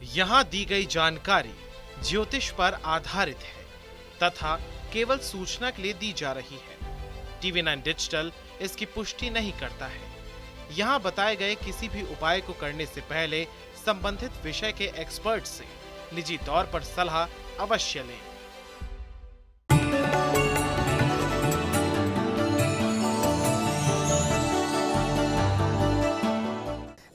यहाँ दी गई जानकारी ज्योतिष पर आधारित है तथा केवल सूचना के लिए दी जा रही है। TV9 डिजिटल इसकी पुष्टि नहीं करता है। यहाँ बताए गए किसी भी उपाय को करने से पहले संबंधित विषय के एक्सपर्ट से निजी तौर पर सलाह अवश्य लें।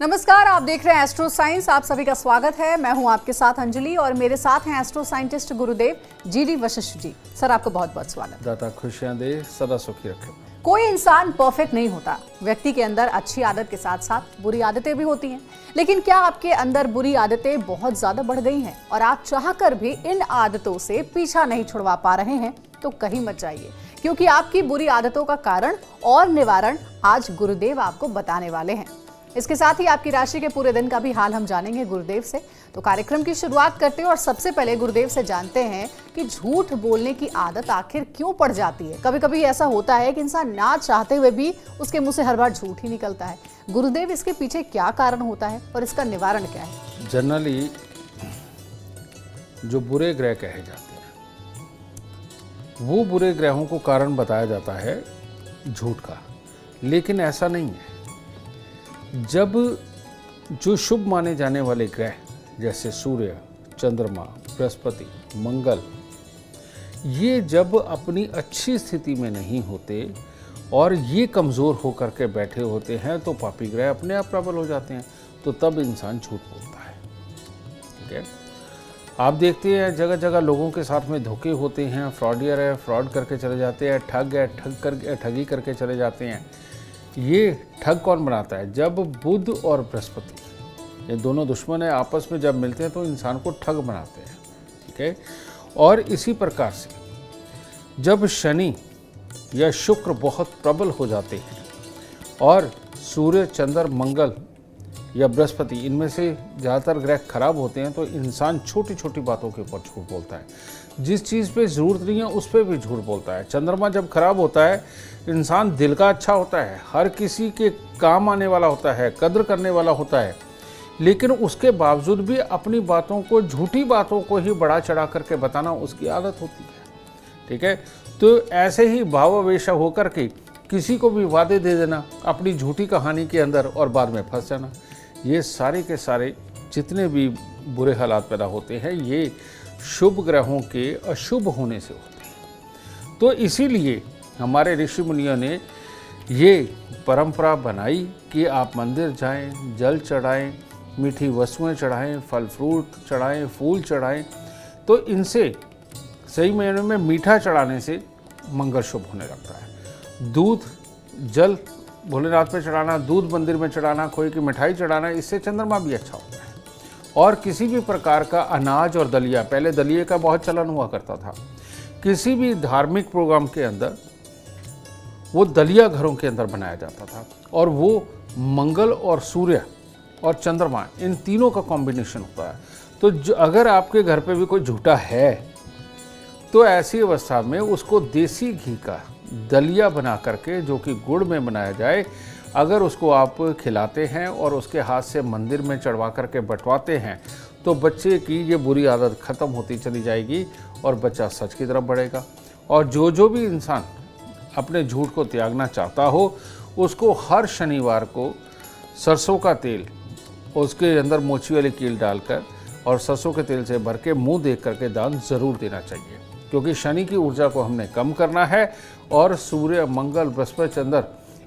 नमस्कार, आप देख रहे हैं एस्ट्रो साइंस। आप सभी का स्वागत है। मैं हूं आपके साथ अंजलि और मेरे साथ हैं एस्ट्रो साइंटिस्ट गुरुदेव GD वशिष्ठ जी। सर, आपको बहुत बहुत स्वागत। दाता खुशियां दे, सदा सुखी रखे। कोई इंसान परफेक्ट नहीं होता। व्यक्ति के अंदर अच्छी आदत के साथ साथ बुरी आदतें भी होती हैं। लेकिन क्या आपके अंदर बुरी आदतें बहुत ज्यादा बढ़ गई हैं और आप चाहकर भी इन आदतों से पीछा नहीं छुड़वा पा रहे हैं? तो कहीं मत जाइए, क्योंकि आपकी बुरी आदतों का कारण और निवारण आज गुरुदेव आपको बताने वाले हैं। इसके साथ ही आपकी राशि के पूरे दिन का भी हाल हम जानेंगे गुरुदेव से। तो कार्यक्रम की शुरुआत करते हैं और सबसे पहले गुरुदेव से जानते हैं कि झूठ बोलने की आदत आखिर क्यों पड़ जाती है। कभी कभी ऐसा होता है कि इंसान ना चाहते हुए भी उसके मुंह से हर बार झूठ ही निकलता है। गुरुदेव, इसके पीछे क्या कारण होता है और इसका निवारण क्या है? जनरली जो बुरे ग्रह कहे जाते हैं वो बुरे ग्रहों को कारण बताया जाता है झूठ का, लेकिन ऐसा नहीं है। जब जो शुभ माने जाने वाले ग्रह जैसे सूर्य, चंद्रमा, बृहस्पति, मंगल, ये जब अपनी अच्छी स्थिति में नहीं होते और ये कमज़ोर होकर के बैठे होते हैं तो पापी ग्रह अपने आप प्रबल हो जाते हैं, तो तब इंसान झूठ बोलता है। ठीक है, आप देखते हैं जगह जगह लोगों के साथ में धोखे होते हैं। फ्रॉडियर है, फ्रॉड करके चले जाते हैं। ठग है, ठगी करके चले जाते हैं। ये ठग कौन बनाता है? जब बुध और बृहस्पति, ये दोनों दुश्मन है, आपस में जब मिलते हैं तो इंसान को ठग बनाते हैं। ठीक है, और इसी प्रकार से जब शनि या शुक्र बहुत प्रबल हो जाते हैं और सूर्य, चंद्र, मंगल या बृहस्पति, इनमें से ज़्यादातर ग्रह खराब होते हैं तो इंसान छोटी छोटी बातों के ऊपर झूठ बोलता है। जिस चीज़ पे ज़रूरत नहीं है उस पर भी झूठ बोलता है। चंद्रमा जब खराब होता है, इंसान दिल का अच्छा होता है, हर किसी के काम आने वाला होता है, कद्र करने वाला होता है, लेकिन उसके बावजूद भी अपनी बातों को, झूठी बातों को ही बढ़ा चढ़ा करके बताना उसकी आदत होती है। ठीक है, तो ऐसे ही भावावेश होकर के किसी को भी वादे दे देना अपनी झूठी कहानी के अंदर और बाद में फंस जाना, ये सारे के सारे जितने भी बुरे हालात पैदा होते हैं ये शुभ ग्रहों के अशुभ होने से होते हैं। तो इसीलिए हमारे ऋषि मुनियों ने ये परंपरा बनाई कि आप मंदिर जाएं, जल चढ़ाएं, मीठी वस्तुएं चढ़ाएं, फल फ्रूट चढ़ाएं, फूल चढ़ाएं। तो इनसे सही मायने में मीठा चढ़ाने से मंगल शुभ होने लगता है। दूध, जल भोलेनाथ पे चढ़ाना, दूध मंदिर में चढ़ाना, खोए की मिठाई चढ़ाना, इससे चंद्रमा भी अच्छा होता है। और किसी भी प्रकार का अनाज और दलिया, पहले दलिये का बहुत चलन हुआ करता था, किसी भी धार्मिक प्रोग्राम के अंदर वो दलिया घरों के अंदर बनाया जाता था और वो मंगल और सूर्य और चंद्रमा, इन तीनों का कॉम्बिनेशन होता है। तो अगर आपके घर पे भी कोई झूठा है तो ऐसी अवस्था में उसको देसी घी का दलिया बना करके, जो कि गुड़ में बनाया जाए, अगर उसको आप खिलाते हैं और उसके हाथ से मंदिर में चढ़वा करके बंटवाते हैं तो बच्चे की ये बुरी आदत ख़त्म होती चली जाएगी और बच्चा सच की तरफ बढ़ेगा। और जो भी इंसान अपने झूठ को त्यागना चाहता हो उसको हर शनिवार को सरसों का तेल, उसके अंदर मोची वाली कील डालकर और सरसों के तेल से भर के मुँह देख करके दान ज़रूर देना चाहिए, क्योंकि शनि की ऊर्जा को हमने कम करना है और सूर्य, मंगल, बृहस्पति, चंद्र,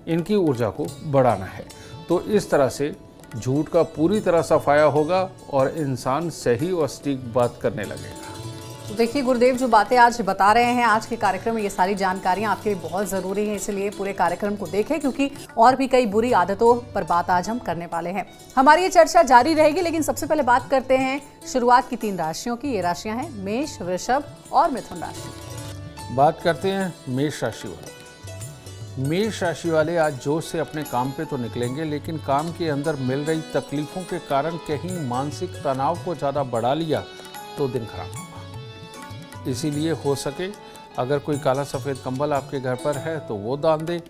इनकी ऊर्जा को बढ़ाना है। तो इस तरह से झूठ का पूरी तरह सफाया होगा और इंसान सही और सटीक बात करने लगेगा। तो देखिए गुरुदेव, जो बातें आज बता रहे हैं आज के कार्यक्रम में, ये सारी जानकारियां आपके लिए बहुत ज़रूरी हैं, इसलिए पूरे कार्यक्रम को देखें, क्योंकि और भी कई बुरी आदतों पर बात आज हम करने वाले हैं। हमारी ये चर्चा जारी रहेगी, लेकिन सबसे पहले बात करते हैं शुरुआत की 3 राशियों की। ये राशियां हैं मेष, वृषभ और मिथुन राशि। बात करते हैं मेष राशि वाले। मेष राशि वाले आज जोश से अपने काम पे तो निकलेंगे, लेकिन काम के अंदर मिल रही तकलीफों के कारण कहीं मानसिक तनाव को ज़्यादा बढ़ा लिया तो दिन खराब होगा। इसीलिए हो सके अगर कोई काला सफ़ेद कंबल आपके घर पर है तो वो दान दे,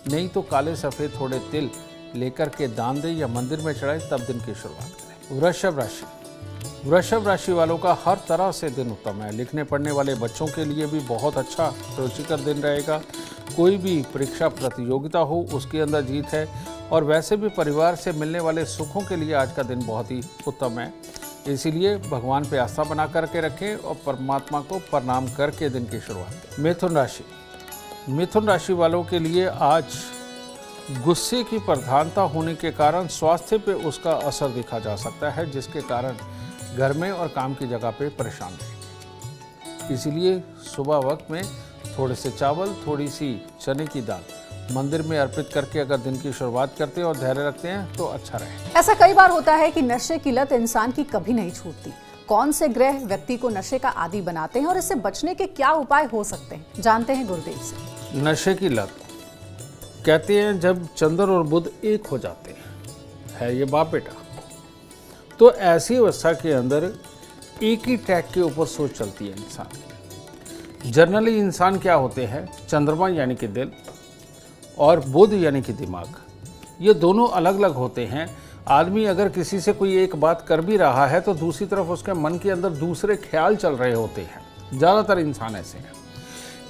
नहीं तो काले सफ़ेद थोड़े तिल लेकर के दान दे या मंदिर में चढ़ाए, तब दिन की शुरुआत करें। वृषभ राशि, वृषभ राशि वालों का हर तरह से दिन उत्तम है। लिखने पढ़ने वाले बच्चों के लिए भी बहुत अच्छा रुचिकर दिन रहेगा। कोई भी परीक्षा प्रतियोगिता हो उसके अंदर जीत है, और वैसे भी परिवार से मिलने वाले सुखों के लिए आज का दिन बहुत ही उत्तम है। इसीलिए भगवान पे आस्था बना करके रखें और परमात्मा को प्रणाम करके दिन की शुरुआत करें। मिथुन राशि वालों के लिए आज गुस्से की प्रधानता होने के कारण स्वास्थ्य पे उसका असर देखा जा सकता है, जिसके कारण घर में और काम की जगह पे परेशान रहेंगे। इसीलिए सुबह वक्त में थोड़े से चावल, थोड़ी सी चने की दाल मंदिर में अर्पित करके अगर दिन की शुरुआत करते हैं और धैर्य रखते हैं तो अच्छा रहे। ऐसा कई बार होता है कि नशे की लत इंसान की कभी नहीं छूटती। कौन से ग्रह व्यक्ति को नशे का आदी बनाते हैं और इससे बचने के क्या उपाय हो सकते हैं, जानते हैं गुरुदेव से। नशे की लत कहते हैं जब चंद्र और बुध एक हो जाते हैं, है ये बाप बेटा, तो ऐसी अवस्था के अंदर एक ही ट्रैक के ऊपर सोच चलती है इंसान की। जनरली इंसान क्या होते हैं, चंद्रमा यानी कि दिल और बुध यानी कि दिमाग, ये दोनों अलग अलग होते हैं। आदमी अगर किसी से कोई एक बात कर भी रहा है तो दूसरी तरफ उसके मन के अंदर दूसरे ख्याल चल रहे होते हैं। ज़्यादातर इंसान ऐसे हैं।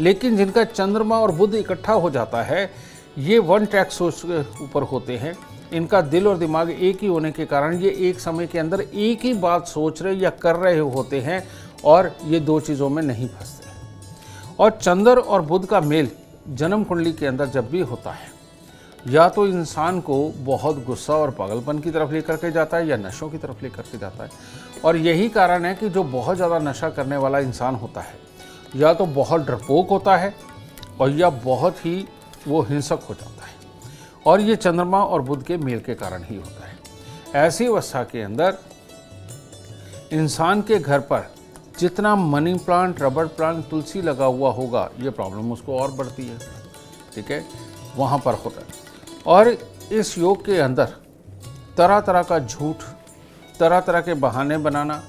लेकिन जिनका चंद्रमा और बुध इकट्ठा हो जाता है, ये वन ट्रैक सोच के ऊपर होते हैं। इनका दिल और दिमाग एक ही होने के कारण ये एक समय के अंदर एक ही बात सोच रहे या कर रहे होते हैं, और ये दो चीज़ों में नहीं फंसते। और चंद्र और बुध का मेल जन्म कुंडली के अंदर जब भी होता है, या तो इंसान को बहुत गुस्सा और पागलपन की तरफ लेकर के जाता है या नशों की तरफ लेकर के जाता है। और यही कारण है कि जो बहुत ज़्यादा नशा करने वाला इंसान होता है, या तो बहुत डरपोक होता है और या बहुत ही वो हिंसक हो जाता है, और ये चंद्रमा और बुध के मेल के कारण ही होता है। ऐसी अवस्था के अंदर इंसान के घर पर जितना मनी प्लांट, रबर प्लांट, तुलसी लगा हुआ होगा, ये प्रॉब्लम उसको और बढ़ती है। ठीक है, वहाँ पर होता है। और इस योग के अंदर तरह तरह का झूठ, तरह तरह के बहाने बनाना,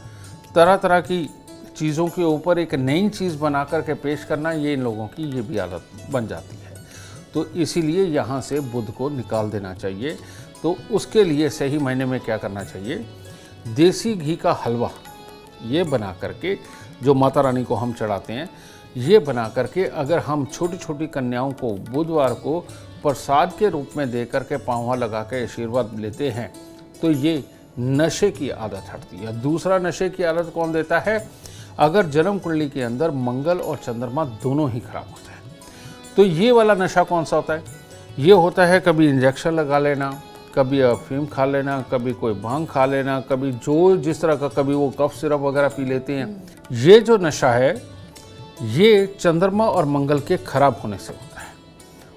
तरह तरह की चीज़ों के ऊपर एक नई चीज़ बना करके पेश करना, ये इन लोगों की ये भी आदत बन जाती है। तो इसीलिए यहाँ से बुध को निकाल देना चाहिए। तो उसके लिए सही महीने में क्या करना चाहिए, देसी घी का हलवा ये बना करके, जो माता रानी को हम चढ़ाते हैं, ये बना करके अगर हम छोटी छोटी कन्याओं को बुधवार को प्रसाद के रूप में दे करके पाँव लगा के आशीर्वाद लेते हैं, तो ये नशे की आदत हटती है। दूसरा नशे की आदत कौन देता है, अगर जन्म कुंडली के अंदर मंगल और चंद्रमा दोनों ही खराब होते हैं, तो ये वाला नशा कौन सा होता है, ये होता है कभी इंजेक्शन लगा लेना, कभी अफीम खा लेना, कभी कोई भांग खा लेना, कभी जो जिस तरह का, कभी वो कफ सिरप वगैरह पी लेते हैं। ये जो नशा है ये चंद्रमा और मंगल के खराब होने से होता है,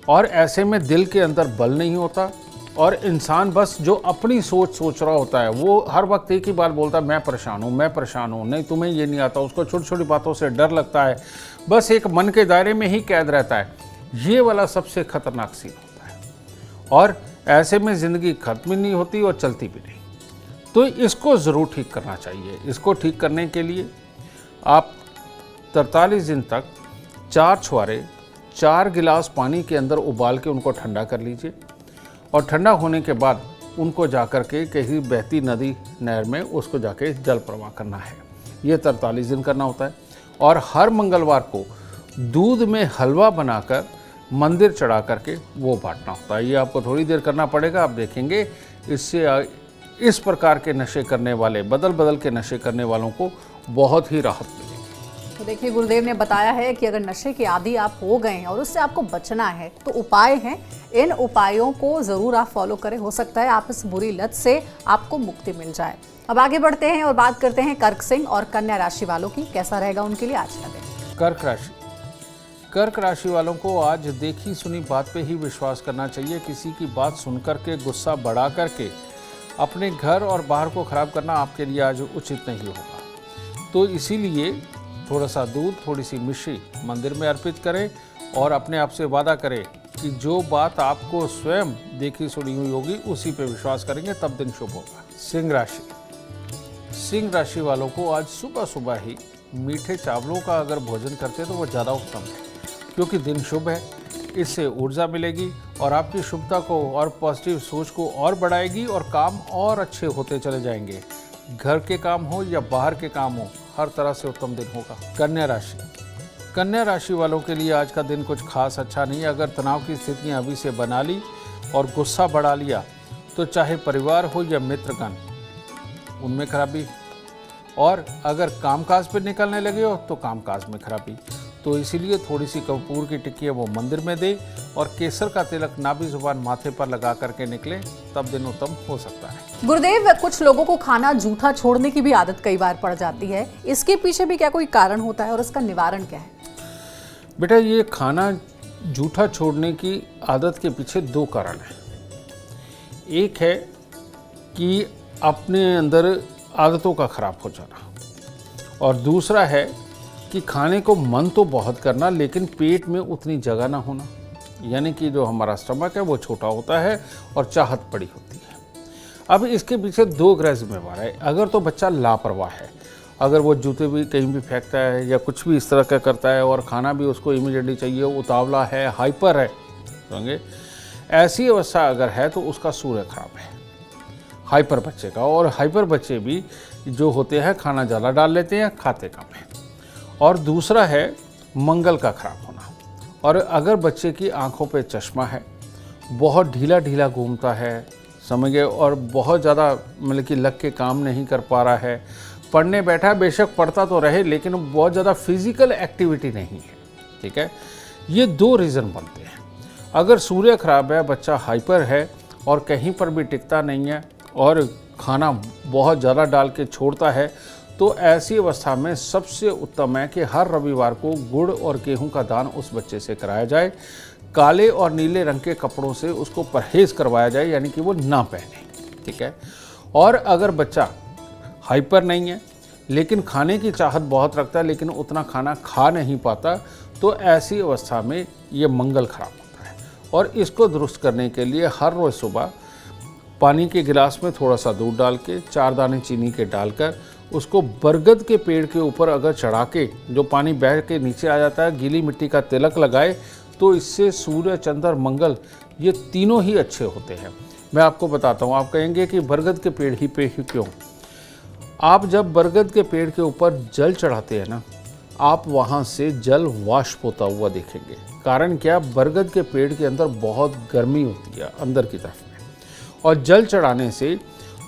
और ऐसे में दिल के अंदर बल नहीं होता, और इंसान बस जो अपनी सोच रहा होता है, वो हर वक्त एक ही बात बोलता है, मैं परेशान हूँ, मैं परेशान हूँ, नहीं तुम्हें ये नहीं आता। उसको छोटी छोटी बातों से डर लगता है, बस एक मन के दायरे में ही कैद रहता है। ये वाला सबसे खतरनाक सीन होता है, और ऐसे में ज़िंदगी खत्म नहीं होती और चलती भी नहीं। तो इसको ज़रूर ठीक करना चाहिए। इसको ठीक करने के लिए आप 43 दिन तक 4 छुहारे 4 गिलास पानी के अंदर उबाल के उनको ठंडा कर लीजिए, और ठंडा होने के बाद उनको जाकर के कहीं बहती नदी, नहर में उसको जाके जल प्रवाह करना है। ये 43 दिन करना होता है। और हर मंगलवार को दूध में हलवा बनाकर मंदिर चढ़ा करके वो बांटना होता है। ये आपको थोड़ी देर करना पड़ेगा, आप देखेंगे इससे इस प्रकार के नशे करने वाले, बदल बदल के नशे करने वालों को बहुत ही राहत मिलेगी। तो देखिए, गुरुदेव ने बताया है कि अगर नशे के आदी आप हो गए हैं और उससे आपको बचना है तो उपाय हैं। इन उपायों को जरूर आप फॉलो करें, हो सकता है आप इस बुरी लत से आपको मुक्ति मिल जाए। अब आगे बढ़ते हैं और बात करते हैं कर्क सिंह और कन्या राशि वालों की। कैसा रहेगा उनके लिए आज का दिन। कर्क राशि वालों को आज देखी सुनी बात पे ही विश्वास करना चाहिए। किसी की बात सुनकर के गुस्सा बढ़ा करके अपने घर और बाहर को खराब करना आपके लिए आज उचित नहीं होगा। तो इसीलिए थोड़ा सा दूध, थोड़ी सी मिश्री मंदिर में अर्पित करें, और अपने आप से वादा करें कि जो बात आपको स्वयं देखी सुनी हुई होगी उसी पे विश्वास करेंगे, तब दिन शुभ होगा। सिंह राशि वालों को आज सुबह सुबह ही मीठे चावलों का अगर भोजन करते तो वो ज़्यादा उत्तम है, क्योंकि दिन शुभ है। इससे ऊर्जा मिलेगी और आपकी शुभता को और पॉजिटिव सोच को और बढ़ाएगी, और काम और अच्छे होते चले जाएंगे। घर के काम हो या बाहर के काम हो, हर तरह से उत्तम दिन होगा। कन्या राशि, कन्या राशि वालों के लिए आज का दिन कुछ खास अच्छा नहीं है। अगर तनाव की स्थितियां अभी से बना ली और गुस्सा बढ़ा लिया तो चाहे परिवार हो या मित्रगण, उनमें खराबी, और अगर कामकाज पे निकलने लगे हो तो कामकाज में खराबी। तो इसीलिए थोड़ी सी कपूर की टिक्की वो मंदिर में दे और केसर का तिलक नाभि जुबान माथे पर लगा करके निकले, तब दिन उत्तम हो सकता है। गुरुदेव, कुछ लोगों को खाना जूठा छोड़ने की भी आदत कई बार पड़ जाती है, इसके पीछे भी क्या कोई कारण होता है और इसका निवारण क्या है? बेटा, ये खाना जूठा छोड़ने की आदत के पीछे दो कारण हैं। एक है कि अपने अंदर आदतों का खराब हो जाना, और दूसरा है कि खाने को मन तो बहुत करना लेकिन पेट में उतनी जगह ना होना, यानी कि जो हमारा स्टमक है वो छोटा होता है और चाहत बड़ी होती है। अब इसके पीछे दो ग्रह जिम्मेवार है। अगर तो बच्चा लापरवाह है, अगर वो जूते भी कहीं भी फेंकता है या कुछ भी इस तरह का करता है और खाना भी उसको इमीडिएटली चाहिए, उतावला है, हाइपर है, समझे, ऐसी अवस्था अगर है तो उसका सूर्य खराब है, हाइपर बच्चे का। और हाइपर बच्चे भी जो होते हैं खाना ज़्यादा डाल लेते हैं, खाते कम है। और दूसरा है मंगल का खराब होना। और अगर बच्चे की आंखों पे चश्मा है, बहुत ढीला ढीला घूमता है, समझ गए, और बहुत ज़्यादा मतलब कि लग के काम नहीं कर पा रहा है, पढ़ने बैठा है, बेशक पढ़ता तो रहे लेकिन बहुत ज़्यादा फिजिकल एक्टिविटी नहीं है, ठीक है, ये दो रीज़न बनते हैं। अगर सूर्य खराब है, बच्चा हाइपर है और कहीं पर भी टिकता नहीं है और खाना बहुत ज़्यादा डाल के छोड़ता है, तो ऐसी अवस्था में सबसे उत्तम है कि हर रविवार को गुड़ और गेहूं का दान उस बच्चे से कराया जाए। काले और नीले रंग के कपड़ों से उसको परहेज़ करवाया जाए, यानी कि वो ना पहने, ठीक है। और अगर बच्चा हाइपर नहीं है लेकिन खाने की चाहत बहुत रखता है लेकिन उतना खाना खा नहीं पाता, तो ऐसी अवस्था में ये मंगल खराब होता है। और इसको दुरुस्त करने के लिए हर रोज़ सुबह पानी के गिलास में थोड़ा सा दूध डाल के 4 दाने चीनी के डालकर उसको बरगद के पेड़ के ऊपर अगर चढ़ा के जो पानी बह के नीचे आ जाता है, गीली मिट्टी का तिलक लगाए, तो इससे सूर्य, चंद्र, मंगल ये तीनों ही अच्छे होते हैं। मैं आपको बताता हूँ। आप कहेंगे कि बरगद के पेड़ ही पे ही क्यों? आप जब बरगद के पेड़ के ऊपर जल चढ़ाते हैं ना, आप वहाँ से जल वाष्प होता हुआ देखेंगे। कारण क्या? बरगद के पेड़ के अंदर बहुत गर्मी होती है अंदर की तरफ में, और जल चढ़ाने से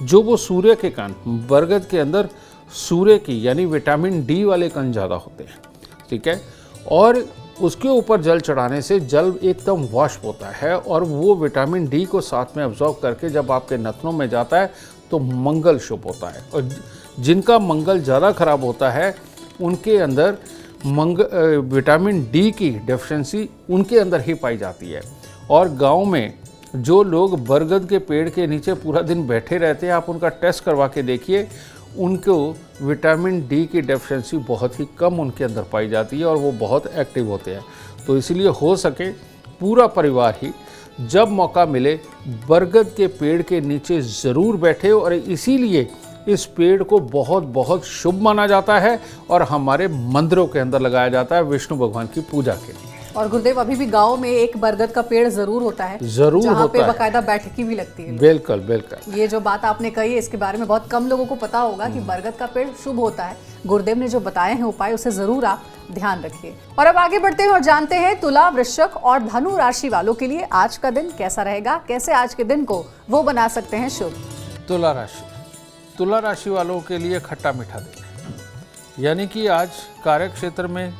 जो वो सूर्य के कण, बरगद के अंदर सूर्य की यानी विटामिन डी वाले कण ज़्यादा होते हैं, ठीक है, और उसके ऊपर जल चढ़ाने से जल एकदम वाष्प होता है और वो विटामिन डी को साथ में अब्जॉर्ब करके जब आपके नथनों में जाता है तो मंगल शुभ होता है। और जिनका मंगल ज़्यादा खराब होता है उनके अंदर विटामिन डी की डेफिशिएंसी उनके अंदर ही पाई जाती है। और गांव में जो लोग बरगद के पेड़ के नीचे पूरा दिन बैठे रहते हैं, आप उनका टेस्ट करवा के देखिए, उनको विटामिन डी की डेफिशिएंसी बहुत ही कम उनके अंदर पाई जाती है और वो बहुत एक्टिव होते हैं। तो इसीलिए हो सके पूरा परिवार ही जब मौका मिले बरगद के पेड़ के नीचे ज़रूर बैठे, और इसीलिए इस पेड़ को बहुत बहुत शुभ माना जाता है और हमारे मंदिरों के अंदर लगाया जाता है विष्णु भगवान की पूजा के लिए। और गुरुदेव, अभी भी गांव में एक बरगद का पेड़ जरूर होता है, जरूर जहाँ होता पे है, बाकायदा बैठकी भी लगती है। बिल्कुल बिल्कुल। ये जो बात आपने कही है इसके बारे में बहुत कम लोगों को पता होगा कि बरगद का पेड़ शुभ होता है। गुरुदेव ने जो बताए हैं उपाय, उसे जरूर आप ध्यान रखिए। और अब आगे बढ़ते हैं और जानते हैं तुला, वृश्चिक और धनु राशि वालों के लिए आज का दिन कैसा रहेगा, कैसे आज के दिन को वो बना सकते हैं शुभ। तुला राशि, तुला राशि वालों के लिए खट्टा मीठा दिन है, यानी कि आज कार्य क्षेत्र में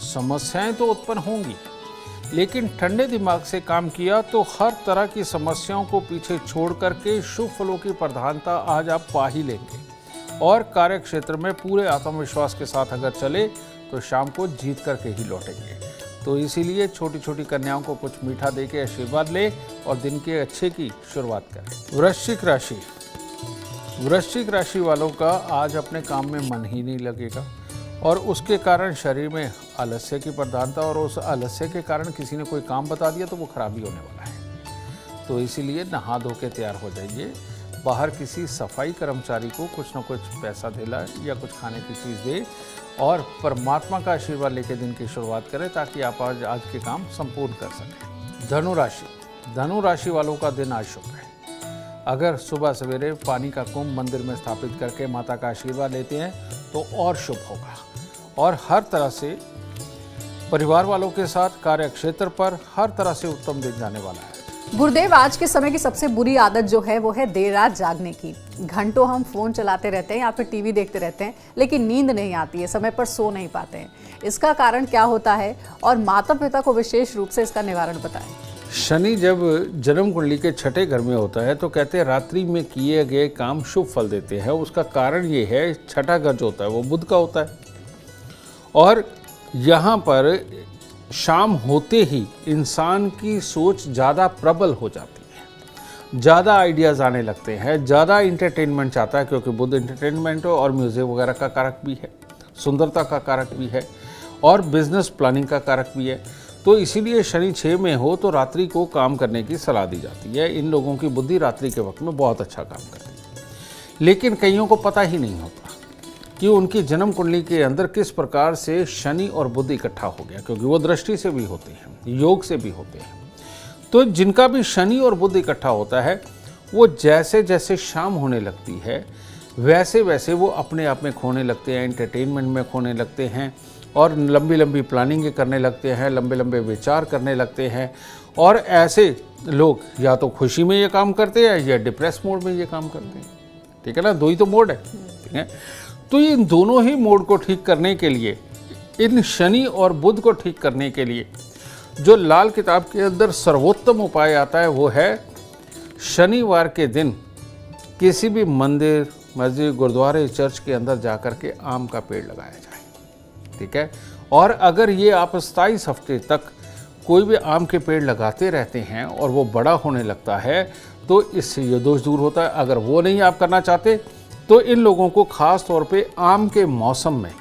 समस्याएं तो उत्पन्न होंगी, लेकिन ठंडे दिमाग से काम किया तो हर तरह की समस्याओं को पीछे छोड़ करके शुभ फलों की प्रधानता आज आप पा ही लेंगे। और कार्य क्षेत्र में पूरे आत्मविश्वास के साथ अगर चले तो शाम को जीत करके ही लौटेंगे। तो इसीलिए छोटी छोटी कन्याओं को कुछ मीठा दे के आशीर्वाद ले और दिन के अच्छे की शुरुआत करें। वृश्चिक राशि, वृश्चिक राशि वालों का आज अपने काम में मन ही नहीं लगेगा और उसके कारण शरीर में आलस्य की प्रधानता, और उस आलस्य के कारण किसी ने कोई काम बता दिया तो वो खराब ही होने वाला है। तो इसीलिए नहा धो के तैयार हो जाइए, बाहर किसी सफाई कर्मचारी को कुछ न कुछ पैसा दिला या कुछ खाने की चीज़ दे और परमात्मा का आशीर्वाद लेके दिन की शुरुआत करें ताकि आप आज के काम संपूर्ण कर सकें। धनु राशि, धनु राशि वालों का दिन आज शुभ है। अगर सुबह सवेरे पानी का कुंभ मंदिर में स्थापित करके माता का आशीर्वाद लेते हैं तो और शुभ होगा, और हर तरह से परिवार वालों के साथ कार्य क्षेत्र पर हर तरह से उत्तम दिन जाने वाला है। गुरुदेव, आज के समय की सबसे बुरी आदत जो है वो है देर रात जागने की। घंटों हम फोन चलाते रहते हैं या फिर टीवी देखते रहते हैं, लेकिन नींद नहीं आती है, समय पर सो नहीं पाते हैं। इसका कारण क्या होता है और माता पिता को विशेष रूप से इसका निवारण बताएं। शनि जब जन्म कुंडली के छठे घर में होता है तो कहते हैं रात्रि में किए गए काम शुभ फल देते हैं। उसका कारण ये है, छठा घर जो होता है वो बुध का होता है, और यहाँ पर शाम होते ही इंसान की सोच ज़्यादा प्रबल हो जाती है, ज़्यादा आइडियाज़ आने लगते हैं, ज़्यादा इंटरटेनमेंट चाहता है, क्योंकि बुध इंटरटेनमेंट और म्यूज़िक वगैरह का कारक भी है, सुंदरता का कारक भी है और बिजनेस प्लानिंग का कारक भी है। तो इसीलिए शनि 6 में हो तो रात्रि को काम करने की सलाह दी जाती है। इन लोगों की बुद्धि रात्रि के वक्त में बहुत अच्छा काम करती है, लेकिन कईयों को पता ही नहीं होता कि उनकी जन्म कुंडली के अंदर किस प्रकार से शनि और बुध इकट्ठा हो गया, क्योंकि वो दृष्टि से भी होते हैं, योग से भी होते हैं। तो जिनका भी शनि और बुध इकट्ठा होता है, वो जैसे जैसे शाम होने लगती है वैसे वैसे वो अपने आप में खोने लगते हैं, एंटरटेनमेंट में खोने लगते हैं और लंबी लंबी प्लानिंग करने लगते हैं, लंबे लंबे विचार करने लगते हैं। और ऐसे लोग या तो खुशी में ये काम करते हैं या डिप्रेस मोड में ये काम करते हैं। ठीक है ना, दो ही तो मोड है। ठीक है, तो इन दोनों ही मोड को ठीक करने के लिए, इन शनि और बुध को ठीक करने के लिए जो लाल किताब के अंदर सर्वोत्तम उपाय आता है वो है शनिवार के दिन किसी भी मंदिर, मस्जिद, गुरुद्वारे, चर्च के अंदर जाकर के आम का पेड़ लगाया जाए। ठीक है, और अगर ये आप 27 हफ्ते तक कोई भी आम के पेड़ लगाते रहते हैं और वो बड़ा होने लगता है तो इससे ये दोष दूर होता है। अगर वो नहीं आप करना चाहते तो इन लोगों को खास तौर पे आम के मौसम में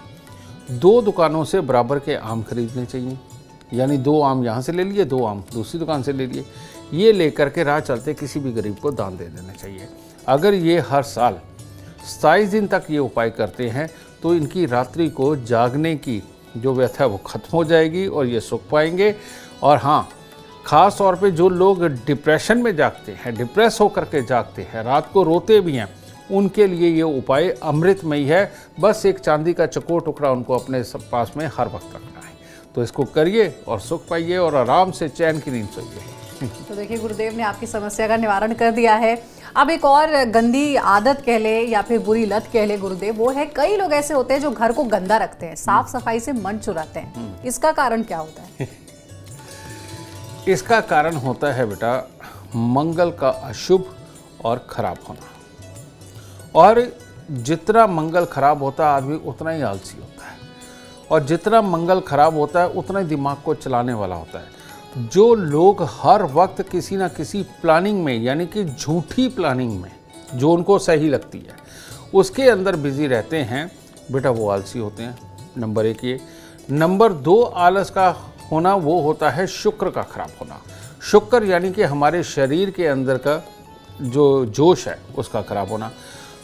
2 दुकानों से बराबर के आम खरीदने चाहिए। यानी 2 आम यहाँ से ले लिए, 2 आम दूसरी दुकान से ले लिए। ये लेकर के राह चलते किसी भी गरीब को दान दे देना चाहिए। अगर ये हर साल 27 दिन तक ये उपाय करते हैं तो इनकी रात्रि को जागने की जो व्यथा है वो खत्म हो जाएगी और ये सुख पाएंगे। और हाँ, ख़ास तौर पे जो लोग डिप्रेशन में जागते हैं, डिप्रेस होकर के जागते हैं, रात को रोते भी हैं, उनके लिए ये उपाय अमृतमयी है। बस एक चांदी का चकोर टुकड़ा उनको अपने पास में हर वक्त रखना है। तो इसको करिए और सुख पाइए और आराम से चैन की नींद सोइए। तो देखिए, गुरुदेव ने आपकी समस्या का निवारण कर दिया है। अब एक और गंदी आदत कह ले या फिर बुरी लत कह ले गुरुदेव, वो है कई लोग ऐसे होते हैं जो घर को गंदा रखते हैं, साफ सफाई से मन चुराते हैं। इसका कारण क्या होता है? इसका कारण होता है बेटा मंगल का अशुभ और खराब होना। और जितना मंगल खराब होता है आदमी उतना ही आलसी होता है, और जितना मंगल खराब होता है उतना ही दिमाग को चलाने वाला होता है। जो लोग हर वक्त किसी ना किसी प्लानिंग में, यानी कि झूठी प्लानिंग में जो उनको सही लगती है उसके अंदर बिजी रहते हैं बेटा, वो आलसी होते हैं। नंबर 1 ये। नंबर 2 आलस का होना वो होता है शुक्र का खराब होना। शुक्र यानी कि हमारे शरीर के अंदर का जो जोश है उसका खराब होना।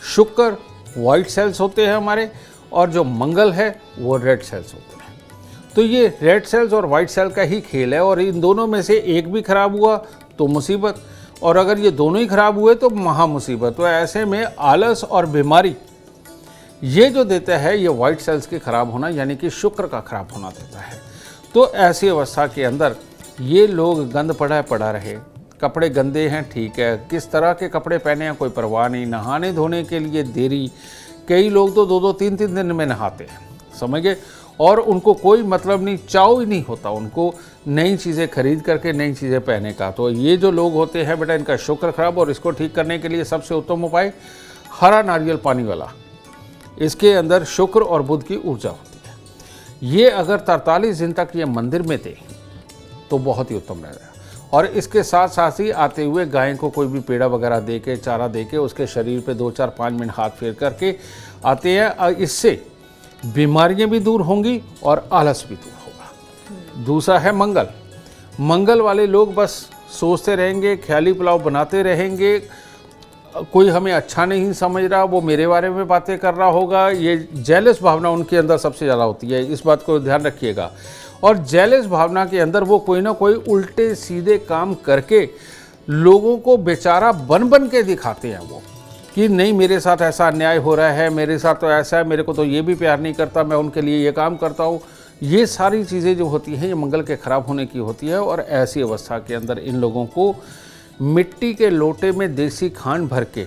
शुक्र वाइट सेल्स होते हैं हमारे, और जो मंगल है वो रेड सेल्स होते हैं। तो ये रेड सेल्स और वाइट सेल का ही खेल है, और इन दोनों में से एक भी खराब हुआ तो मुसीबत, और अगर ये दोनों ही खराब हुए तो महा मुसीबत। तो ऐसे में आलस और बीमारी ये जो देता है ये वाइट सेल्स के खराब होना, यानी कि शुक्र का खराब होना देता है। तो ऐसी अवस्था के अंदर ये लोग गंद पड़ा रहे, कपड़े गंदे हैं, ठीक है, किस तरह के कपड़े पहने हैं कोई परवाह नहीं, नहाने धोने के लिए देरी, कई लोग तो 2-2, 3-3 दिन में नहाते हैं, समझ गए, और उनको कोई मतलब नहीं, चाव ही नहीं होता उनको नई चीज़ें खरीद करके नई चीज़ें पहने का। तो ये जो लोग होते हैं बेटा, इनका शुक्र खराब, और इसको ठीक करने के लिए सबसे उत्तम उपाय हरा नारियल पानी वाला। इसके अंदर शुक्र और बुध की ऊर्जा होती है। ये अगर 43 दिन तक ये मंदिर में थे तो बहुत ही उत्तम रहेगा। और इसके साथ साथ ही आते हुए गाय को कोई भी पेड़ा वगैरह दे के, चारा दे के, उसके शरीर पे 2, 4, 5 मिनट हाथ फेर करके आते हैं। इससे बीमारियां भी दूर होंगी और आलस भी दूर होगा। दूसरा है मंगल। मंगल वाले लोग बस सोचते रहेंगे, ख्याली पुलाव बनाते रहेंगे, कोई हमें अच्छा नहीं समझ रहा, वो मेरे बारे में बातें कर रहा होगा। ये जेलस भावना उनके अंदर सबसे ज़्यादा होती है, इस बात को ध्यान रखिएगा। और जेलस भावना के अंदर वो कोई ना कोई उल्टे सीधे काम करके लोगों को बेचारा बन बन के दिखाते हैं वो, कि नहीं मेरे साथ ऐसा अन्याय हो रहा है, मेरे साथ तो ऐसा है, मेरे को तो ये भी प्यार नहीं करता, मैं उनके लिए ये काम करता हूँ। ये सारी चीज़ें जो होती हैं ये मंगल के ख़राब होने की होती है। और ऐसी अवस्था के अंदर इन लोगों को मिट्टी के लोटे में देसी खांड भर के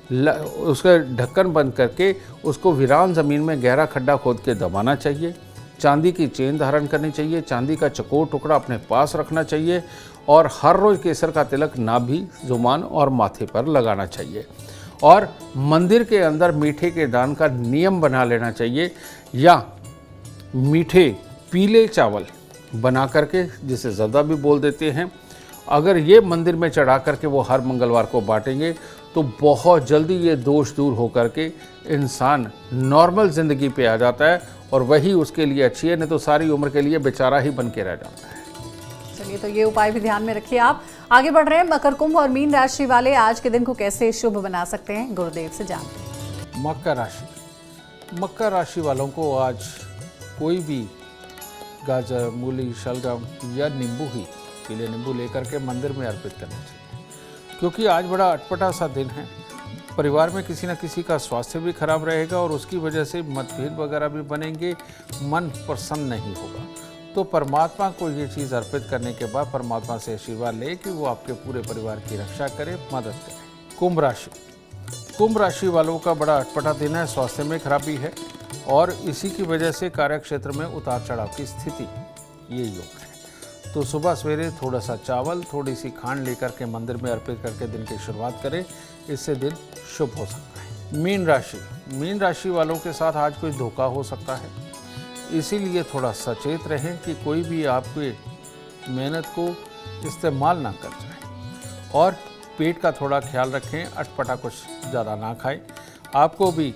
उसका ढक्कन बंद करके उसको वीरान ज़मीन में गहरा खड्डा खोद के दबाना चाहिए। चांदी की चेन धारण करनी चाहिए, चांदी का चकोर टुकड़ा अपने पास रखना चाहिए और हर रोज़ केसर का तिलक नाभि, जुबान और माथे पर लगाना चाहिए। और मंदिर के अंदर मीठे के दान का नियम बना लेना चाहिए, या मीठे पीले चावल बना करके, जिसे ज़र्दा भी बोल देते हैं, अगर ये मंदिर में चढ़ा करके वो हर मंगलवार को बांटेंगे तो बहुत जल्दी ये दोष दूर हो करके इंसान नॉर्मल ज़िंदगी पे आ जाता है और वही उसके लिए अच्छी है, नहीं तो सारी उम्र के लिए बेचारा ही बन के रह जाता है। चलिए, तो ये उपाय भी ध्यान में रखिए। आप आगे बढ़ रहे हैं। मकर, कुंभ और मीन राशि वाले आज के दिन को कैसे शुभ बना सकते हैं, गुरुदेव से जानते हैं। मकर राशि वालों को आज कोई भी गाजर, मूली, शलगम या नींबू ही, पीले नींबू लेकर के मंदिर में अर्पित करना चाहिए, क्योंकि आज बड़ा अटपटा सा दिन है। परिवार में किसी न किसी का स्वास्थ्य भी खराब रहेगा और उसकी वजह से मतभेद वगैरह भी बनेंगे, मन प्रसन्न नहीं होगा। तो परमात्मा को ये चीज़ अर्पित करने के बाद परमात्मा से आशीर्वाद ले कि वो आपके पूरे परिवार की रक्षा करे, मदद करे। कुंभ राशि वालों का बड़ा अटपटा दिन है, स्वास्थ्य में खराबी है और इसी की वजह से कार्य क्षेत्र में उतार चढ़ाव की स्थिति ये योग है। तो सुबह सवेरे थोड़ा सा चावल, थोड़ी सी खांड लेकर के मंदिर में अर्पित करके दिन की शुरुआत करें, इससे दिन शुभ हो सकता है। मीन राशि वालों के साथ आज कोई धोखा हो सकता है, इसीलिए थोड़ा सचेत रहें कि कोई भी आपके मेहनत को इस्तेमाल ना कर जाए और पेट का थोड़ा ख्याल रखें, अटपटा कुछ ज़्यादा ना खाएं। आपको भी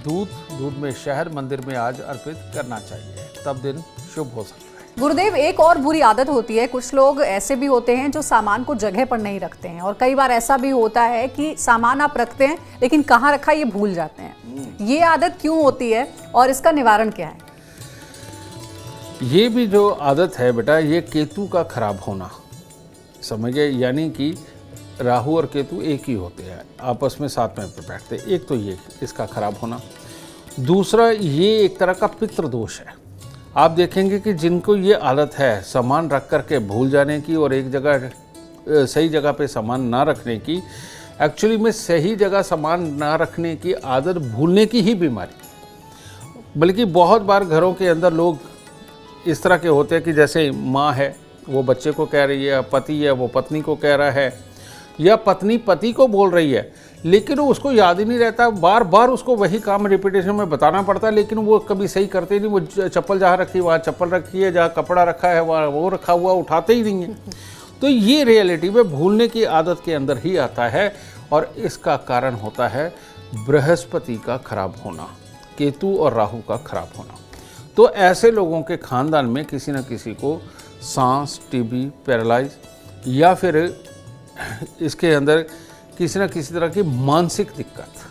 दूध में शहद मंदिर में आज अर्पित करना चाहिए, तब दिन शुभ हो सकता है। गुरुदेव, एक और बुरी आदत होती है, कुछ लोग ऐसे भी होते हैं जो सामान को जगह पर नहीं रखते हैं और कई बार ऐसा भी होता है कि सामान आप रखते हैं लेकिन कहाँ रखा ये भूल जाते हैं। ये आदत क्यों होती है और इसका निवारण क्या है? ये भी जो आदत है बेटा, ये केतु का खराब होना, समझिए, यानी कि राहु और केतु एक ही होते हैं, आपस में साथ में बैठते। एक तो ये इसका खराब होना, दूसरा ये एक तरह का पितृ दोष है। आप देखेंगे कि जिनको ये आदत है सामान रख करके भूल जाने की और एक जगह सही जगह पे सामान ना रखने की, एक्चुअली में सही जगह सामान ना रखने की आदत भूलने की ही बीमारी। बल्कि बहुत बार घरों के अंदर लोग इस तरह के होते हैं कि जैसे माँ है वो बच्चे को कह रही है, पति है वो पत्नी को कह रहा है, या पत्नी पति को बोल रही है, लेकिन वो उसको याद ही नहीं रहता, बार बार उसको वही काम रिपीटेशन में बताना पड़ता है, लेकिन वो कभी सही करते नहीं। वो चप्पल जहाँ रखी वहाँ चप्पल रखी है, जहाँ कपड़ा रखा है वहाँ वो रखा हुआ, उठाते ही नहीं है। तो ये रियलिटी में भूलने की आदत के अंदर ही आता है और इसका कारण होता है बृहस्पति का खराब होना, केतु और राहु का खराब होना। तो ऐसे लोगों के खानदान में किसी न किसी को सांस, टीबी, पैरालाइज या फिर इसके अंदर किसी न किसी तरह की मानसिक दिक्कत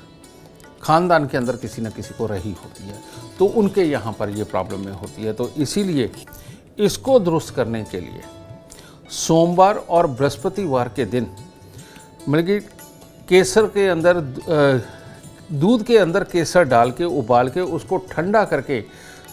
खानदान के अंदर किसी न किसी को रही होती है, तो उनके यहाँ पर ये प्रॉब्लम में होती है। तो इसीलिए इसको दुरुस्त करने के लिए सोमवार और बृहस्पतिवार के दिन मतलब कि केसर के अंदर दूध के अंदर केसर डाल के उबाल के उसको ठंडा करके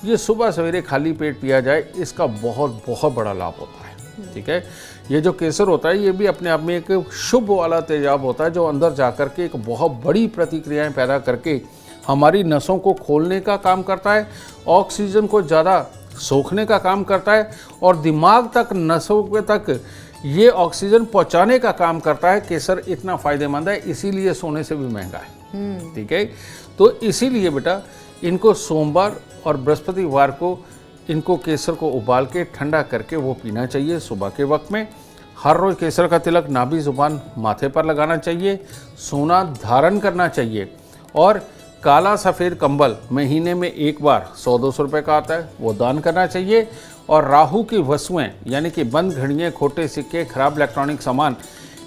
ये सुबह सवेरे खाली पेट पिया जाए, इसका बहुत बहुत बड़ा लाभ होता है। ठीक है, ये जो केसर होता है ये भी अपने आप में एक शुभ वाला तेजाब होता है जो अंदर जा कर के एक बहुत बड़ी प्रतिक्रियाएं पैदा करके हमारी नसों को खोलने का काम करता है, ऑक्सीजन को ज़्यादा सोखने का काम करता है और दिमाग तक, नसों तक ये ऑक्सीजन पहुंचाने का काम करता है। केसर इतना फ़ायदेमंद है, इसीलिए सोने से भी महंगा है। ठीक है, तो इसीलिए बेटा इनको सोमवार और बृहस्पतिवार को इनको केसर को उबाल के ठंडा करके वो पीना चाहिए सुबह के वक्त में। हर रोज़ केसर का तिलक नाभि, जुबान, माथे पर लगाना चाहिए, सोना धारण करना चाहिए और काला सफ़ेद कंबल महीने में एक बार 100-200 रुपये का आता है वो दान करना चाहिए। और राहु की वस्तुएं यानी कि बंद घड़ियाँ, खोटे सिक्के, खराब इलेक्ट्रॉनिक सामान,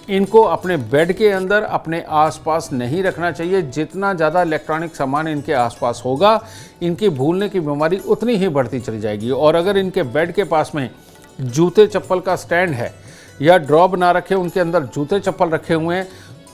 इनको अपने बेड के अंदर अपने आसपास नहीं रखना चाहिए। जितना ज़्यादा इलेक्ट्रॉनिक सामान इनके आसपास होगा, इनकी भूलने की बीमारी उतनी ही बढ़ती चली जाएगी। और अगर इनके बेड के पास में जूते चप्पल का स्टैंड है या ड्रॉ बना रखे, उनके अंदर जूते चप्पल रखे हुए हैं,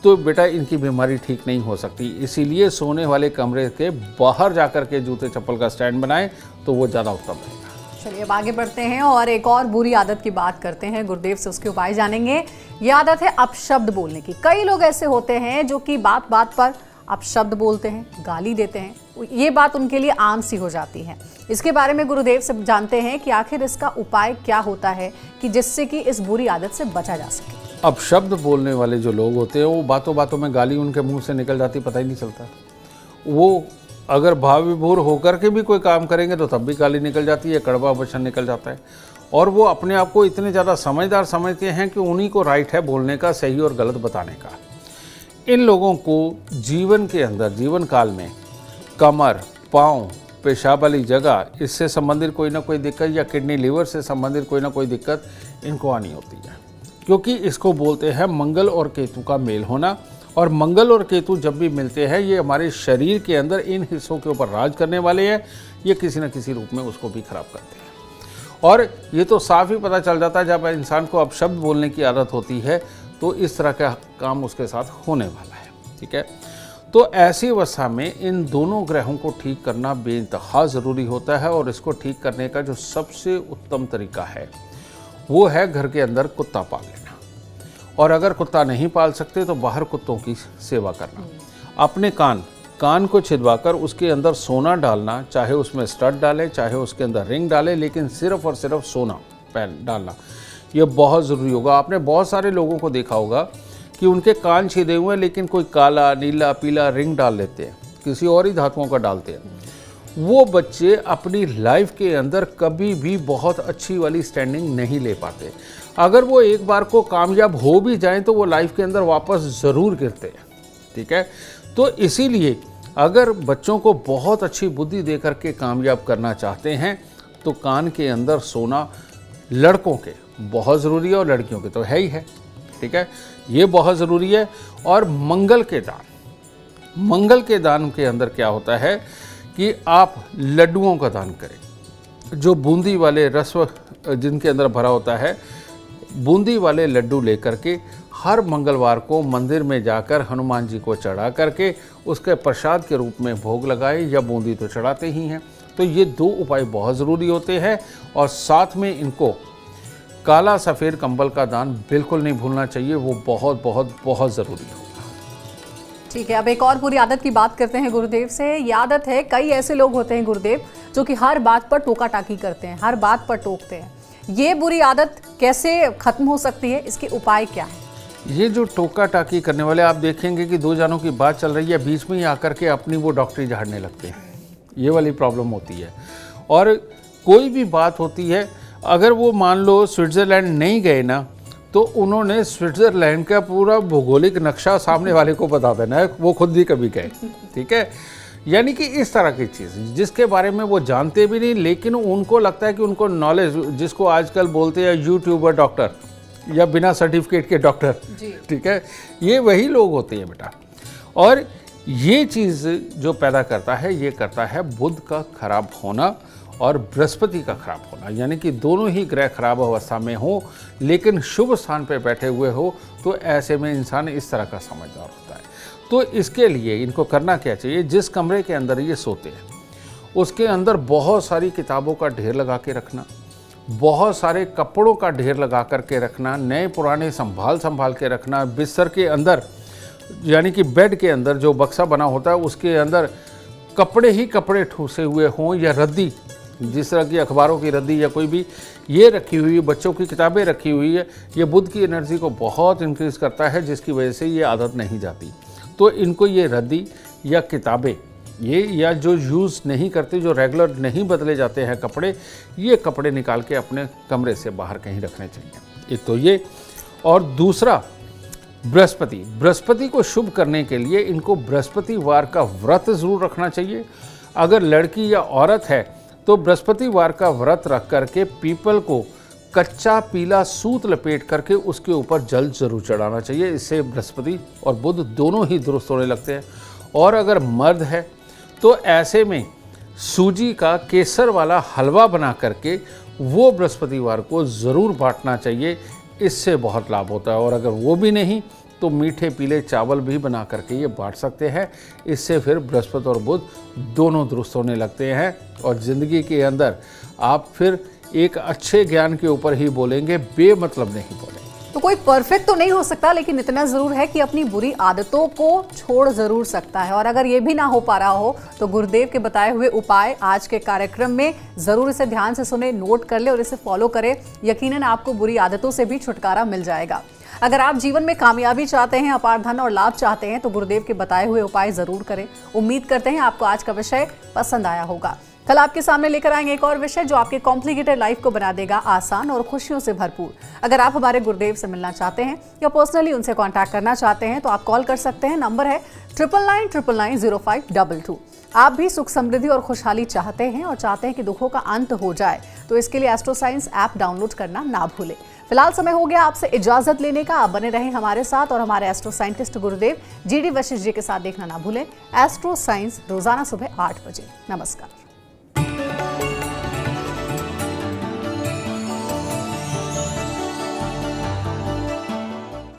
तो बेटा इनकी बीमारी ठीक नहीं हो सकती। इसीलिए सोने वाले कमरे के बाहर जाकर के जूते चप्पल का स्टैंड बनाएं तो वो ज़्यादा उत्तम रहेगा। चलिए अब आगे बढ़ते हैं और एक और बुरी आदत की बात करते हैं। गुरुदेव से उसके उपाय जानेंगे। ये आदत है अपशब्द बोलने की। कई लोग ऐसे होते हैं जो कि बात बात पर अपशब्द बोलते हैं, गाली देते हैं। ये बात उनके लिए आम सी हो जाती है। इसके बारे में गुरुदेव से जानते हैं कि आखिर इसका उपाय क्या होता है कि जिससे कि इस बुरी आदत से बचा जा सके। अपशब्द बोलने वाले जो लोग होते हैं वो बातों बातों में गाली उनके मुंह से निकल जाती, पता ही नहीं चलता। वो अगर भाव विभोर होकर के भी कोई काम करेंगे तो तब भी गाली निकल जाती है, कड़वा वचन निकल जाता है। और वो अपने आप को इतने ज़्यादा समझदार समझते हैं कि उन्हीं को राइट है बोलने का, सही और गलत बताने का। इन लोगों को जीवन के अंदर, जीवन काल में कमर, पाँव, पेशाब वाली जगह, इससे संबंधित कोई ना कोई दिक्कत, या किडनी लीवर से संबंधित कोई ना कोई दिक्कत इनको आनी होती है, क्योंकि इसको बोलते हैं मंगल और केतु का मेल होना। और मंगल और केतु जब भी मिलते हैं, ये हमारे शरीर के अंदर इन हिस्सों के ऊपर राज करने वाले हैं। ये किसी न किसी रूप में उसको भी खराब करते हैं। और ये तो साफ ही पता चल जाता है जब इंसान को अपशब्द बोलने की आदत होती है तो इस तरह का काम उसके साथ होने वाला है। ठीक है, तो ऐसी अवस्था में इन दोनों ग्रहों को ठीक करना बेइंतहा ज़रूरी होता है। और इसको ठीक करने का जो सबसे उत्तम तरीका है वो है घर के अंदर कुत्ता पाल लेना। और अगर कुत्ता नहीं पाल सकते तो बाहर कुत्तों की सेवा करना। अपने कान को छिदवाकर उसके अंदर सोना डालना, चाहे उसमें स्टड डालें, चाहे उसके अंदर रिंग डालें, लेकिन सिर्फ और सिर्फ सोना डालना, यह बहुत ज़रूरी होगा। आपने बहुत सारे लोगों को देखा होगा कि उनके कान छिदे हुए हैं लेकिन कोई काला, नीला, पीला रिंग डाल लेते हैं, किसी और ही धातुओं का डालते हैं। वो बच्चे अपनी लाइफ के अंदर कभी भी बहुत अच्छी वाली स्टैंडिंग नहीं ले पाते। अगर वो एक बार को कामयाब हो भी जाएं तो वो लाइफ के अंदर वापस ज़रूर गिरते हैं। ठीक है, तो इसीलिए अगर बच्चों को बहुत अच्छी बुद्धि दे करके कामयाब करना चाहते हैं तो कान के अंदर सोना लड़कों के बहुत ज़रूरी है और लड़कियों के तो है ही है। ठीक है, ये बहुत ज़रूरी है। और मंगल के दान के अंदर क्या होता है कि आप लड्डुओं का दान करें। जो बूंदी वाले रस जिनके अंदर भरा होता है, बूंदी वाले लड्डू लेकर के हर मंगलवार को मंदिर में जाकर हनुमान जी को चढ़ा करके उसके प्रसाद के रूप में भोग लगाए, या बूंदी तो चढ़ाते ही हैं। तो ये दो उपाय बहुत ज़रूरी होते हैं। और साथ में इनको काला सफ़ेद कंबल का दान बिल्कुल नहीं भूलना चाहिए, वो बहुत बहुत बहुत ज़रूरी होगा। ठीक है, अब एक और बुरी आदत की बात करते हैं गुरुदेव से। ये आदत है, कई ऐसे लोग होते हैं गुरुदेव जो कि हर बात पर टोका टाकी करते हैं, हर बात पर टोकते हैं। ये बुरी आदत कैसे खत्म हो सकती है, इसके उपाय क्या है? ये जो टोका टाकी करने वाले, आप देखेंगे कि दो जानों की बात चल रही है, बीच में ही आकर के अपनी वो डॉक्टरी झाड़ने लगते हैं। ये वाली प्रॉब्लम होती है। और कोई भी बात होती है, अगर वो मान लो स्विट्ज़रलैंड नहीं गए ना, तो उन्होंने स्विट्ज़रलैंड का पूरा भौगोलिक नक्शा सामने वाले को बता देना है, वो खुद भी कभी गए। ठीक है, यानी कि इस तरह की चीज़ जिसके बारे में वो जानते भी नहीं, लेकिन उनको लगता है कि उनको नॉलेज, जिसको आजकल बोलते हैं यूट्यूबर डॉक्टर या बिना सर्टिफिकेट के डॉक्टर। ठीक है, ये वही लोग होते हैं बेटा। और ये चीज़ जो पैदा करता है, ये करता है बुध का खराब होना और बृहस्पति का खराब होना। यानी कि दोनों ही ग्रह खराब अवस्था में हो लेकिन शुभ स्थान पर बैठे हुए हो, तो ऐसे में इंसान इस तरह का समझदार होता है। तो इसके लिए इनको करना क्या चाहिए, जिस कमरे के अंदर ये सोते हैं उसके अंदर बहुत सारी किताबों का ढेर लगा के रखना, बहुत सारे कपड़ों का ढेर लगा करके रखना, नए पुराने संभाल के रखना। बिस्तर के अंदर, यानी कि बेड के अंदर जो बक्सा बना होता है उसके अंदर कपड़े ही कपड़े ठूसे हुए हों, या रद्दी, जिस तरह की अखबारों की रद्दी या कोई भी ये रखी हुई, बच्चों की किताबें रखी हुई है, ये बुध की एनर्जी को बहुत इंक्रीज़ करता है, जिसकी वजह से ये आदत नहीं जाती। तो इनको ये रद्दी या किताबें, ये या जो यूज़ नहीं करते, जो रेगुलर नहीं बदले जाते हैं कपड़े, ये कपड़े निकाल के अपने कमरे से बाहर कहीं रखने चाहिए। एक तो ये, और दूसरा बृहस्पति को शुभ करने के लिए इनको बृहस्पतिवार का व्रत ज़रूर रखना चाहिए। अगर लड़की या औरत है तो बृहस्पतिवार का व्रत रख करके पीपल को कच्चा पीला सूत लपेट करके उसके ऊपर जल जरूर चढ़ाना चाहिए। इससे बृहस्पति और बुध दोनों ही दुरुस्त होने लगते हैं। और अगर मर्द है तो ऐसे में सूजी का केसर वाला हलवा बना करके वो बृहस्पतिवार को ज़रूर बांटना चाहिए। इससे बहुत लाभ होता है। और अगर वो भी नहीं तो मीठे पीले चावल भी बना करके ये बांट सकते हैं। इससे फिर बृहस्पति और बुध दोनों दुरुस्त होने लगते हैं और ज़िंदगी के अंदर आप फिर एक अच्छे ज्ञान के ऊपर ही बोलेंगे, बेमतलब नहीं बोलेंगे। तो कोई परफेक्ट तो नहीं हो सकता, लेकिन इतना जरूर है कि अपनी बुरी आदतों को छोड़ जरूर सकता है। और अगर ये भी ना हो पा रहा हो तो गुरुदेव के बताए हुए उपाय आज के कार्यक्रम में जरूर इसे ध्यान से सुने, नोट कर ले और इसे फॉलो करें। यकीनन आपको बुरी आदतों से भी छुटकारा मिल जाएगा। अगर आप जीवन में कामयाबी चाहते हैं, अपार धन और लाभ चाहते हैं तो गुरुदेव के बताए हुए उपाय जरूर करें। उम्मीद करते हैं आपको आज का विषय पसंद आया होगा। कल आपके सामने लेकर आएंगे एक और विषय जो आपके कॉम्प्लिकेटेड लाइफ को बना देगा आसान और खुशियों से भरपूर। अगर आप हमारे गुरुदेव से मिलना चाहते हैं या पर्सनली उनसे कांटेक्ट करना चाहते हैं तो आप कॉल कर सकते हैं। नंबर है 9999905222। आप भी सुख समृद्धि और खुशहाली चाहते हैं और चाहते हैं कि दुखों का अंत हो जाए तो इसके लिए एस्ट्रो साइंस ऐप डाउनलोड करना ना भूलें। फिलहाल समय हो गया आपसे इजाजत लेने का। आप बने रहें हमारे साथ और हमारे एस्ट्रो साइंटिस्ट गुरुदेव GD वशिष्ठ जी के साथ देखना ना भूलें एस्ट्रो साइंस रोजाना सुबह 8 बजे। नमस्कार।